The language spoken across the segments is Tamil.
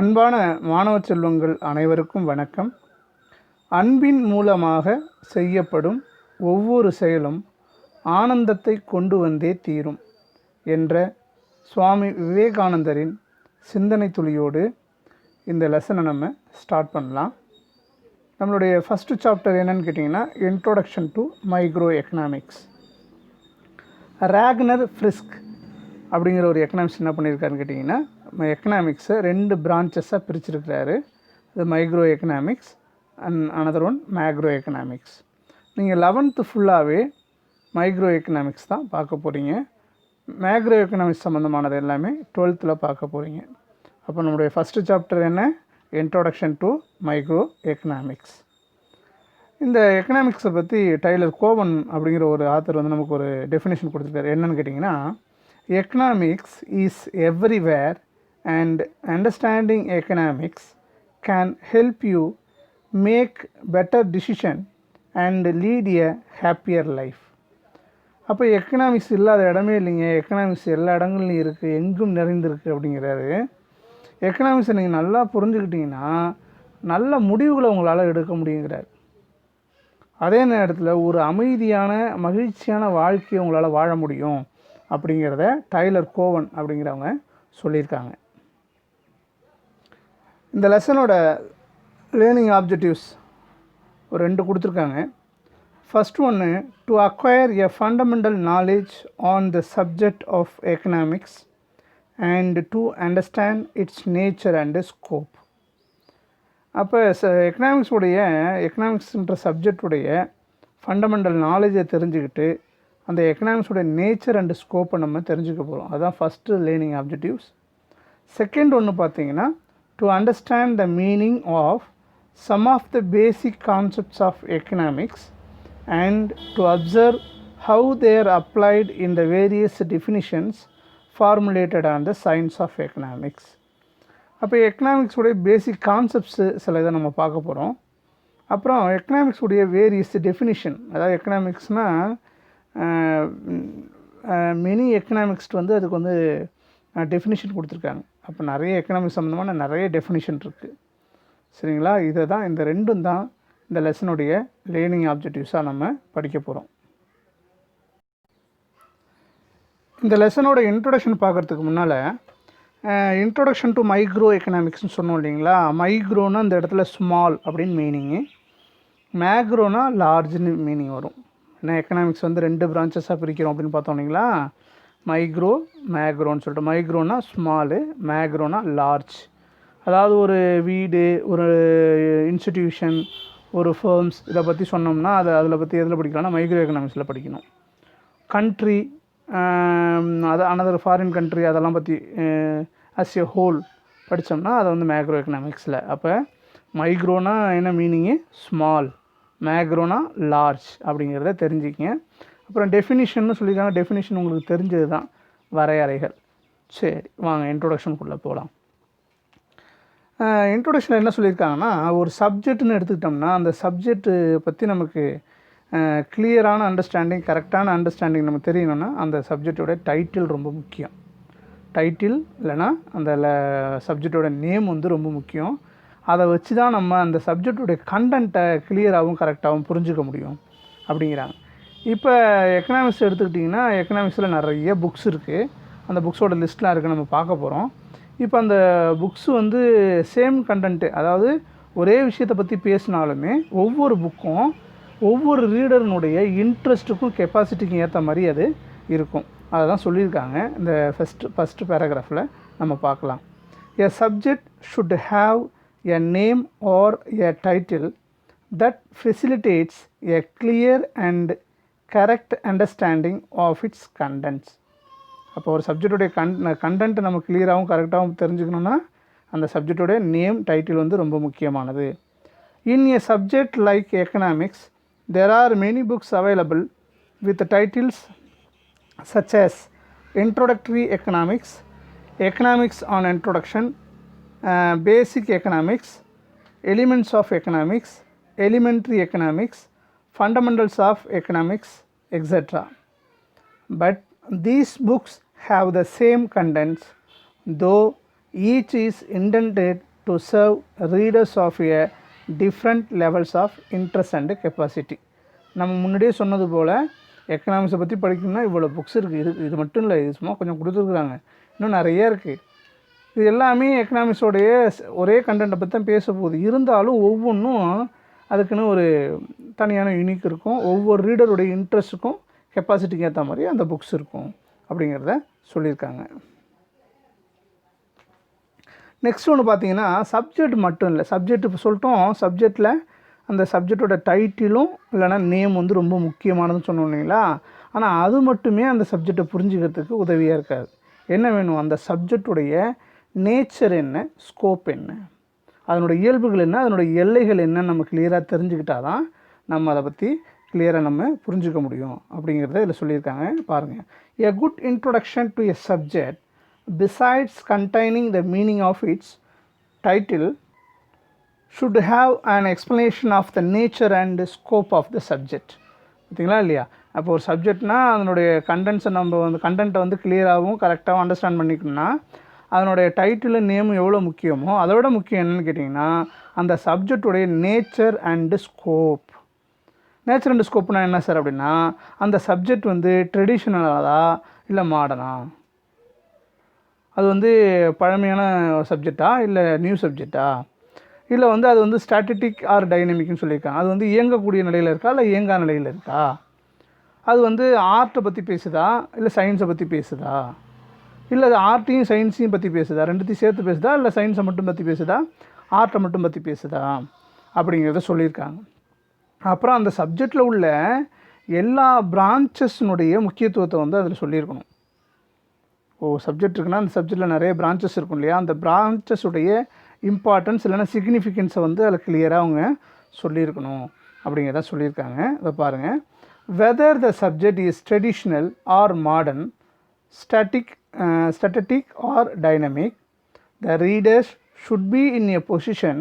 அன்பான மாணவ செல்வங்கள் அனைவருக்கும் வணக்கம். அன்பின் மூலமாக செய்யப்படும் ஒவ்வொரு செயலும் ஆனந்தத்தை கொண்டு வந்தே தீரும் என்ற சுவாமி விவேகானந்தரின் சிந்தனை துளியோடு இந்த லெசனை நம்ம ஸ்டார்ட் பண்ணலாம். நம்மளுடைய ஃபஸ்ட்டு சாப்டர் என்னன்னு கேட்டிங்கன்னா, introduction to micro economics. Ragnar Frisch அப்படிங்கிற ஒரு எக்கனாமிக்ஸ் என்ன பண்ணியிருக்காருன்னு கேட்டிங்கன்னா, எக்கனாமிக்ஸை 2 பிரான்ச்சஸாக பிரிச்சிருக்கிறாரு. இது micro economics and another one macro economics. நீங்கள் 11th ஃபுல்லாகவே மைக்ரோ எக்கனாமிக்ஸ் தான் பார்க்க போகிறீங்க. மேக்ரோ எக்கனாமிக்ஸ் சம்மந்தமானது எல்லாமே 12th பார்க்க போகிறீங்க. அப்போ நம்மளுடைய ஃபஸ்ட்டு சாப்டர் என்ன? Introduction to micro economics. இந்த எக்கனாமிக்ஸை பற்றி டைலர் கோவன் அப்படிங்கிற ஒரு ஆத்தர் வந்து நமக்கு ஒரு டெஃபினேஷன் கொடுத்துருக்காரு. என்னென்னு கேட்டிங்கன்னா, economics is everywhere and understanding economics can help you make better decision and lead a happier life. அப்போ எக்கனாமிக்ஸ் இல்லாத இடமே இல்லைங்க, எக்கனாமிக்ஸ் எல்லா இடங்கள்லையும் இருக்குது, எங்கும் நிறைந்திருக்கு அப்படிங்கிறாரு. எக்கனாமிக்ஸை நீங்கள் நல்லா புரிஞ்சுக்கிட்டிங்கன்னா நல்ல முடிவுகளை உங்களால் எடுக்க முடியுங்கிறார். அதே நேரத்தில் ஒரு அமைதியான மகிழ்ச்சியான வாழ்க்கையை உங்களால் வாழ முடியும் அப்படிங்கிறத டைலர் கோவன் அப்படிங்கிறவங்க சொல்லியிருக்காங்க. இந்த லெசனோட லேர்னிங் ஆப்ஜெக்டிவ்ஸ் ஒரு 2 கொடுத்துருக்காங்க. ஃபஸ்ட் ஒன்று, to acquire a fundamental knowledge on the subject of economics and to understand its nature and scope. அப்போ எக்கனாமிக்ஸ்ன்ற சப்ஜெக்டுடைய ஃபண்டமெண்டல் நாலேஜை தெரிஞ்சுக்கிட்டு அந்த எக்கனாமிக்ஸோட நேச்சர் அண்டு ஸ்கோப்பை நம்ம தெரிஞ்சுக்க போகிறோம். அதுதான் ஃபஸ்ட்டு லேர்னிங் ஆப்ஜெக்டிவ்ஸ். செகண்ட் ஒன்று பார்த்தீங்கன்னா, to understand the meaning of some of the basic concepts of economics and to observe how they're applied in the various definitions formulated on the science of economics. அப்போ எக்கனாமிக்ஸுடைய பேசிக் கான்செப்ட்ஸு சில இதை நம்ம பார்க்க போகிறோம். அப்புறம் எக்கனாமிக்ஸுடைய வேரியஸ் டெஃபினிஷன், அதாவது எக்கனாமிக்ஸ்னால் மெனி எக்கனாமிக்ஸ்ட் வந்து அதுக்கு வந்து டெஃபினிஷன் கொடுத்துருக்காங்க. அப்போ நிறைய எக்கனாமிக்ஸ் சம்மந்தமான நிறைய டெஃபினிஷன் இருக்குது. சரிங்களா? இதை தான் இந்த 2ம் தான் இந்த லெசனுடைய லேர்னிங் ஆப்ஜெக்டிவ்ஸாக நம்ம படிக்க போகிறோம். இந்த லெசனோட இன்ட்ரோடக்ஷன் பார்க்குறதுக்கு முன்னால் இன்ட்ரோடக்ஷன் டு மைக்ரோ எக்கனாமிக்ஸ்னு சொன்னோம் இல்லைங்களா? மைக்ரோனா இந்த இடத்துல ஸ்மால் அப்படின்னு மீனிங்கு, மேக்ரோனா லார்ஜ்னு மீனிங் வரும். ஏன்னா எக்கனாமிக்ஸ் வந்து 2 பிரான்ச்சஸாக பிரிக்கிறோம் அப்படின்னு பார்த்தோம் இல்லைங்களா? மைக்ரோ மேக்ரோன்னு சொல்லிட்டு. மைக்ரோனா ஸ்மாலு, மேக்ரோனா லார்ஜ். அதாவது ஒரு வீடு, ஒரு இன்ஸ்டிடியூஷன், ஒரு ஃபர்ம்ஸ் இதை பற்றி சொன்னோம்னா அதில் பற்றி எதில் படிக்கலாம்னா மைக்ரோ எக்கனாமிக்ஸில் படிக்கணும். கண்ட்ரி, அது அனதர் ஃபாரின் கண்ட்ரி, அதெல்லாம் பற்றி அஸ் எ ஹோல் படித்தோம்னா அதை வந்து மேக்ரோ எக்கனாமிக்ஸில். அப்போ மைக்ரோனா என்ன மீனிங்கு? ஸ்மால். மேக்ரோனா லார்ஜ் அப்படிங்கிறத தெரிஞ்சுக்கிங்க. அப்புறம் டெஃபினிஷன்னு சொல்லியிருக்காங்க. டெஃபினிஷன் உங்களுக்கு தெரிஞ்சது தான், வரையறைகள். சரி, வாங்க இன்ட்ரோடக்ஷனுக்குள்ளே போகலாம். இன்ட்ரோடக்ஷனில் என்ன சொல்லியிருக்காங்கன்னா, ஒரு சப்ஜெக்ட்னு எடுத்துக்கிட்டோம்னா அந்த சப்ஜெக்ட்டு பற்றி நமக்கு கிளியரான அண்டர்ஸ்டாண்டிங், கரெக்டான அண்டர்ஸ்டாண்டிங் நமக்கு தெரியணும்னா அந்த சப்ஜெக்டோட டைட்டில் ரொம்ப முக்கியம். டைட்டில் இல்லைனா அந்த சப்ஜெக்டோட நேம் வந்து ரொம்ப முக்கியம். அதை வச்சு தான் நம்ம அந்த சப்ஜெக்டுடைய கண்டென்ட்டை கிளியராகவும் கரெக்டாகவும் புரிஞ்சுக்க முடியும் அப்படிங்கிறாங்க. இப்போ எக்கனாமிக்ஸ் எடுத்துக்கிட்டிங்கன்னா எக்கனாமிக்ஸில் நிறைய புக்ஸ் இருக்குது. அந்த புக்ஸோட லிஸ்ட்லாம் இருக்குது, நம்ம பார்க்க போகிறோம். இப்போ அந்த புக்ஸு வந்து சேம் கண்டென்ட்டு, அதாவது ஒரே விஷயத்தை பற்றி பேசினாலுமே ஒவ்வொரு புக்கும் ஒவ்வொரு ரீடர்னுடைய இன்ட்ரெஸ்ட்டுக்கும் கெப்பாசிட்டிக்கும் ஏற்ற மாதிரி அது இருக்கும். அதை தான் சொல்லியிருக்காங்க இந்த ஃபஸ்ட்டு பேராகிராஃபில் நம்ம பார்க்கலாம். எ subject should have a name or a title that facilitates a clear and correct understanding of its contents. அப்போ ஒரு சப்ஜெக்டோடைய கண்டென்ட்டை நம்ம கிளியராகவும் கரெக்டாகவும் தெரிஞ்சுக்கணுன்னா அந்த சப்ஜெக்டோடைய நேம், டைட்டில் வந்து ரொம்ப முக்கியமானது. இன் a subject like economics, there are many books available with titles such as Introductory Economics, Economics on Introduction, Basic Economics, Elements of Economics, Elementary Economics, Fundamentals of Economics, etc. But these books have the same contents, though each is intended to serve readers of a different levels of interest and capacity. நம்ம முன்னாடியே சொன்னது போல் எக்கனாமிக்ஸை பற்றி படிக்கணும்னா இவ்வளோ புக்ஸ் இருக்குது. இது மட்டும் இல்லை, இது சும்மா கொஞ்சம் கொடுத்துருக்குறாங்க, இன்னும் நிறைய இருக்குது. இது எல்லாமே எக்கனாமிக்ஸோடைய ஒரே கண்டென்ட்டை பற்றி தான் பேச போகுது. இருந்தாலும் ஒவ்வொன்றும் அதுக்குன்னு ஒரு தனியான யூனிக் இருக்கும். ஒவ்வொரு ரீடருடைய இன்ட்ரெஸ்ட்டுக்கும் கெப்பாசிட்டிக்கு ஏற்ற மாதிரி அந்த புக்ஸ் இருக்கும் அப்படிங்கிறத சொல்லியிருக்காங்க. நெக்ஸ்ட் ஒன்று பார்த்தீங்கன்னா சப்ஜெக்ட் மட்டும் இல்லை. சப்ஜெக்ட் இப்போ சொல்லிட்டோம், சப்ஜெக்டில் அந்த சப்ஜெக்டோட டைட்டிலும் இல்லைனா நேம் வந்து ரொம்ப முக்கியமானதுன்னு சொன்னோம் இல்லைங்களா. ஆனால் அது மட்டுமே அந்த சப்ஜெக்டை புரிஞ்சுக்கிறதுக்கு உதவியாக இருக்காது. என்ன வேணும், அந்த சப்ஜெக்டுடைய நேச்சர் என்ன, ஸ்கோப் என்ன, அதனுடைய இயல்புகள் என்ன, அதனுடைய எல்லைகள் என்னன்னு நம்ம கிளியராக தெரிஞ்சுக்கிட்டால் தான் நம்ம அதை பற்றி கிளியராக நம்ம புரிஞ்சுக்க முடியும் அப்படிங்கிறத இதில் சொல்லியிருக்காங்க. பாருங்கள், a good introduction to a subject besides containing the meaning of its title should have an explanation of the nature and scope of the subject. பார்த்தீங்களா இல்லையா? அப்போ ஒரு சப்ஜெக்ட்னால் அதனுடைய கண்டென்ட்ஸை நம்ம வந்து கண்டென்ட்டை வந்து கிளியராகவும் கரெக்டாகவும் அண்டர்ஸ்டாண்ட் பண்ணிக்கணும்னா அதனுடைய டைட்டிலு நேம் எவ்வளோ முக்கியமோ அதை விட முக்கியம் என்னென்னு கேட்டிங்கன்னா அந்த சப்ஜெக்டுடைய nature and scope. Nature and ஸ்கோப்னால் என்ன சார் அப்படின்னா, அந்த சப்ஜெக்ட் வந்து ட்ரெடிஷ்னலாக இல்லை மாடர்னா, அது வந்து பழமையான சப்ஜெக்டா இல்லை நியூ சப்ஜெக்டா, இல்லை வந்து அது வந்து ஸ்டாட்டிக் ஆர் டைனமிக்னு சொல்லியிருக்காங்க. அது வந்து இயங்கக்கூடிய நிலையில் இருக்கா இல்லை இயங்கா நிலையில் இருக்கா, அது வந்து ஆர்ட்டை பற்றி பேசுதா இல்லை சயின்ஸை பற்றி பேசுதா, இல்லை அது ஆர்ட்டையும் சயின்ஸையும் பற்றி பேசுதா, ரெண்டுத்தையும் சேர்த்து பேசுதா, இல்லை சயின்ஸை மட்டும் பற்றி பேசுதா, ஆர்ட்டை மட்டும் பற்றி பேசுதா அப்படிங்கிறத சொல்லியிருக்காங்க. அப்புறம் அந்த சப்ஜெக்டில் உள்ள எல்லா பிரான்ச்சஸ்னுடைய முக்கியத்துவத்தை வந்து அதில் சொல்லியிருக்கணும். சப்ஜெக்ட் இருக்குன்னா அந்த சப்ஜெக்டில் நிறைய பிரான்ச்சஸ் இருக்கும் இல்லையா, அந்த பிரான்ச்சஸுடைய இம்பார்ட்டன்ஸ் இல்லைன்னா சிக்னிஃபிகன்ஸை வந்து அதில் கிளியராக அவங்க சொல்லியிருக்கணும் அப்படிங்கிறத சொல்லியிருக்காங்க. இதை பாருங்கள், whether the subject is traditional or modern, static or dynamic, the readers should be in a position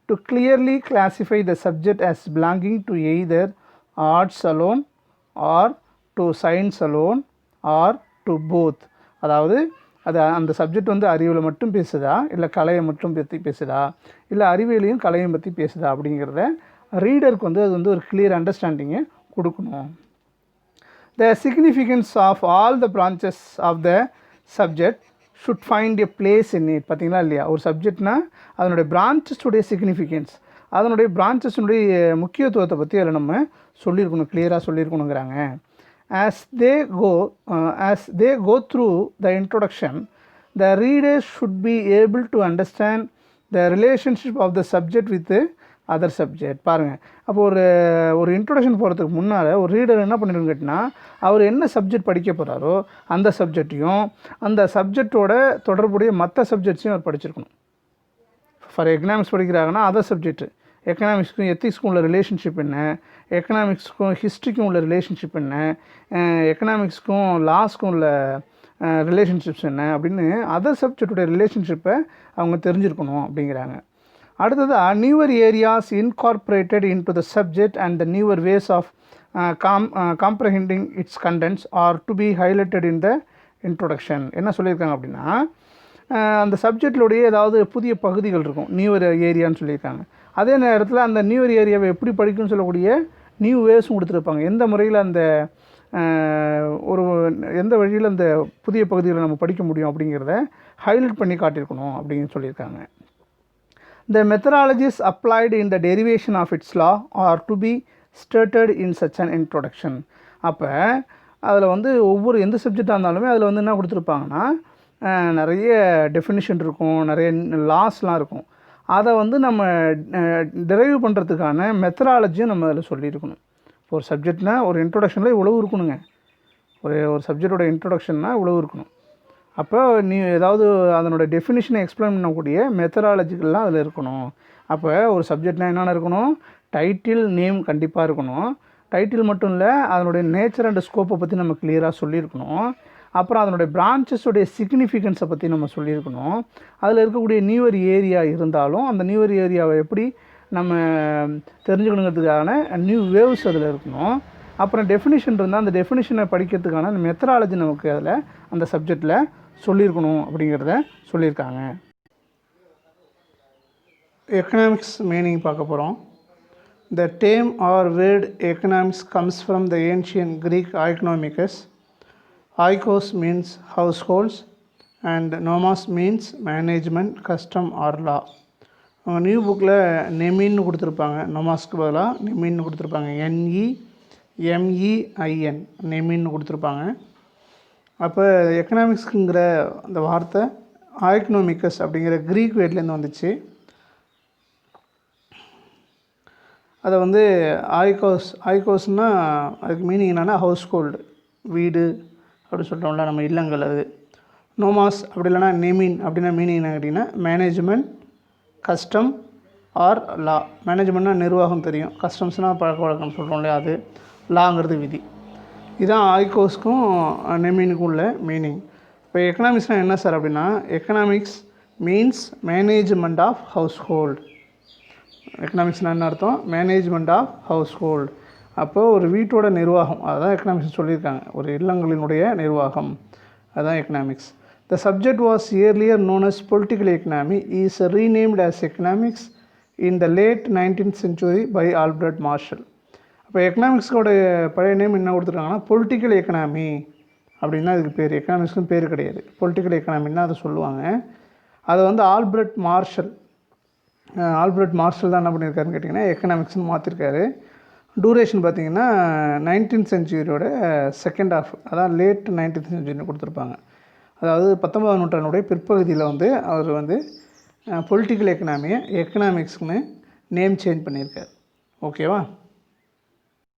to clearly classify the subject as belonging to either arts alone or to science alone or to both. அதாவது அது அந்த சப்ஜெக்ட் வந்து அறிவியலை மட்டும் பேசுதா இல்லை கலையை மட்டும் பற்றி பேசுதா இல்லை அறிவியலையும் கலையும் பற்றி பேசுதா அப்படிங்கிறத ரீடருக்கு வந்து அது வந்து ஒரு கிளியர் அண்டர்ஸ்டாண்டிங்கை கொடுக்கணும். The significance of all the branches of the subject should find a place in it. பார்த்தீங்களா இல்லையா, ஒரு சப்ஜெக்ட்னா அதனுடைய பிரான்ச்சஸுடைய சிக்னிஃபிகன்ஸ், அதனுடைய பிரான்ச்சஸுடைய முக்கியத்துவத்தை பற்றி அதில் நம்ம சொல்லியிருக்கணும், கிளியராக சொல்லியிருக்கணுங்கிறாங்க. As they go through the introduction, the readers should be able to understand the relationship of the subject with the other subject. பாருங்கள், அப்போ ஒரு இன்ட்ரொடக்ஷன் போகிறதுக்கு முன்னால் ஒரு ரீடர் என்ன பண்ணிருன்னு கேட்டிங்கன்னா, அவர் என்ன சப்ஜெக்ட் படிக்க போகிறாரோ அந்த சப்ஜெக்டையும் அந்த சப்ஜெக்டோட தொடர்புடைய மற்ற சப்ஜெக்ட்ஸையும் அவர் படிச்சிருக்கணும். ஃபார் எக்கனாமிக்ஸ் படிக்கிறாங்கன்னா அதர் சப்ஜெக்ட், எக்கனாமிக்ஸ்க்கும் எத்திக்ஸ்க்கும் உள்ள ரிலேஷன்ஷிப் என்ன, எக்கனாமிக்ஸ்க்கும் ஹிஸ்ட்ரிக்கும் உள்ள ரிலேஷன்ஷிப் என்ன, எக்கனாமிக்ஸ்க்கும் லாஸ்க்கும் உள்ள ரிலேஷன்ஷிப்ஸ் என்ன அப்படின்னு அதர் சப்ஜெக்டுடைய ரிலேஷன்ஷிப்பை அவங்க தெரிஞ்சிருக்கணும் அப்படிங்கிறாங்க. அடுத்ததாக newer areas incorporated into the subject and the newer ways of comprehending its contents are to be highlighted in the introduction. என்ன சொல்லியிருக்காங்க அப்படின்னா, அந்த சப்ஜெக்டிலுடைய ஏதாவது புதிய பகுதிகள் இருக்கும், நியூவர் ஏரியான்னு சொல்லியிருக்காங்க. அதே நேரத்தில் அந்த நியூவர் ஏரியாவை எப்படி படிக்கணும்னு சொல்லக்கூடிய நியூ வேஸும் கொடுத்துருப்பாங்க. எந்த முறையில் அந்த எந்த வழியில் அந்த புதிய பகுதிகளை நம்ம படிக்க முடியும் அப்படிங்கிறத ஹைலைட் பண்ணி காட்டியிருக்கணும் அப்படின்னு சொல்லியிருக்காங்க. The methodologies applied in the derivation of its law are to be stated in such an introduction. அப்போ அதில் வந்து ஒவ்வொரு எந்த சப்ஜெக்டாக இருந்தாலுமே அதில் வந்து என்ன கொடுத்துருப்பாங்கன்னா நிறைய டெஃபினிஷன் இருக்கும், நிறைய லாஸ்லாம் இருக்கும். அதை வந்து நம்ம டெரைவ் பண்ணுறதுக்கான மெத்தடாலஜியும் நம்ம அதில் சொல்லியிருக்கணும். இப்போ ஒரு சப்ஜெக்ட்னா ஒரு இன்ட்ரொடக்ஷனில் இவ்வளவு இருக்கணுங்க, ஒரு சப்ஜெக்டோட இன்ட்ரொடக்ஷன்னா இவ்வளவு இருக்கணும். அப்போ நீ ஏதாவது அதனோட டெஃபினிஷனை எக்ஸ்பிளைன் பண்ணக்கூடிய மெத்தடாலஜிக்கெல்லாம் அதில் இருக்கணும். அப்போ ஒரு சப்ஜெக்ட்னால் என்னென்ன இருக்கணும், டைட்டில் நேம் கண்டிப்பாக இருக்கணும். டைட்டில் மட்டும் இல்லை, அதனுடைய நேச்சர் அண்ட் ஸ்கோப்பை பற்றி நம்ம கிளியராக சொல்லியிருக்கணும். அப்புறம் அதனுடைய பிரான்ச்சஸோடைய சிக்னிஃபிகன்ஸை பற்றி நம்ம சொல்லியிருக்கணும். அதில் இருக்கக்கூடிய நியூவர் ஏரியா இருந்தாலும் அந்த நியூவர் ஏரியாவை எப்படி நம்ம தெரிஞ்சுக்கணுங்கிறதுக்கான நியூ வேவ்ஸ் அதில் இருக்கணும். அப்புறம் டெஃபினிஷன் இருந்தால் அந்த டெஃபினிஷனை படிக்கிறதுக்கான அந்த மெத்தடாலஜி நமக்கு அதில் அந்த சப்ஜெக்டில் சொல்லியிருக்கணும் அப்படிங்கிறத சொல்லியிருக்காங்க. எக்கனாமிக்ஸ் மீனிங் பார்க்க போகிறோம். The term or word economics comes from the ancient Greek oikonomicus. Oikos means households and nomos means management, custom or law. அவங்க நியூ புக்கில் நெமின்னு கொடுத்துருப்பாங்க, நொமாஸ்க்கு பதிலாக நெமின்னு கொடுத்துருப்பாங்க. NEMEIN நெமின்னு கொடுத்துருப்பாங்க. அப்போ எக்கனாமிக்ஸுங்கிற அந்த வார்த்தை ஆய்க்னோமிக்கஸ் அப்படிங்கிற க்ரீக் வேர்ட்லேருந்து வந்துச்சு. அதை வந்து ஆய்கோஸ்னால் அதுக்கு மீனிங் என்னென்னா ஹவுஸ்ஹோல்டு, வீடு அப்படி சொல்கிறோம்ல நம்ம இல்லங்கள். அது நோமாஸ் அப்படி இல்லைனா நெமின் அப்படின்னா மீனிங் என்ன கேட்டிங்கன்னா மேனேஜ்மெண்ட், கஸ்டம் ஆர் லா. மேனேஜ்மெண்ட்னா நிர்வாகம் தெரியும், கஸ்டம்ஸ்னால் பழக்க வழக்கம் சொல்கிறோம் இல்லையா, அது லாங்கிறது விதி. இதுதான் ஆய்கோஸ்க்கும் நெமினுக்கும் உள்ள மீனிங். இப்போ எக்கனாமிக்ஸ்னால் என்ன சார் அப்படின்னா, economics means management of household. எக்கனாமிக்ஸ்னால் என்ன அர்த்தம்? Management of household. அப்போது ஒரு வீட்டோட நிர்வாகம், அதுதான் எக்கனாமிக்ஸ் சொல்லியிருக்காங்க. ஒரு இல்லங்களினுடைய நிர்வாகம், அதுதான் economics. The subject was earlier known as political economy is renamed as economics in the late 19th century by Albert Marshall. அப்போ எக்கனாமிக்ஸோட பழைய நேம் என்ன கொடுத்துருக்காங்கன்னா பொலிட்டிக்கல் எக்கனாமி அப்படின்னா அதுக்கு பேர். எக்கனாமிக்ஸ்க்கும் பேர் கிடையாது, பொலிட்டிக்கல் எக்கனாமின்னு அதை சொல்லுவாங்க. அதை வந்து ஆல்பர்ட் மார்ஷல் தான் என்ன பண்ணியிருக்காருன்னு கேட்டிங்கன்னா எக்கனாமிக்ஸ்னு மாற்றிருக்காரு. டூரேஷன் பார்த்திங்கன்னா 19th சென்ச்சுரியோட செகண்ட் ஹாஃப், அதான் லேட் 19th சென்ச்சுரின்னு கொடுத்துருப்பாங்க. அதாவது 19ஆம் நூற்றாண்டுடைய பிற்பகுதியில் வந்து அவர் வந்து பொலிட்டிக்கல் எக்கனாமியை எக்கனாமிக்ஸ்னு நேம் சேஞ்ச் பண்ணியிருக்கார். ஓகேவா?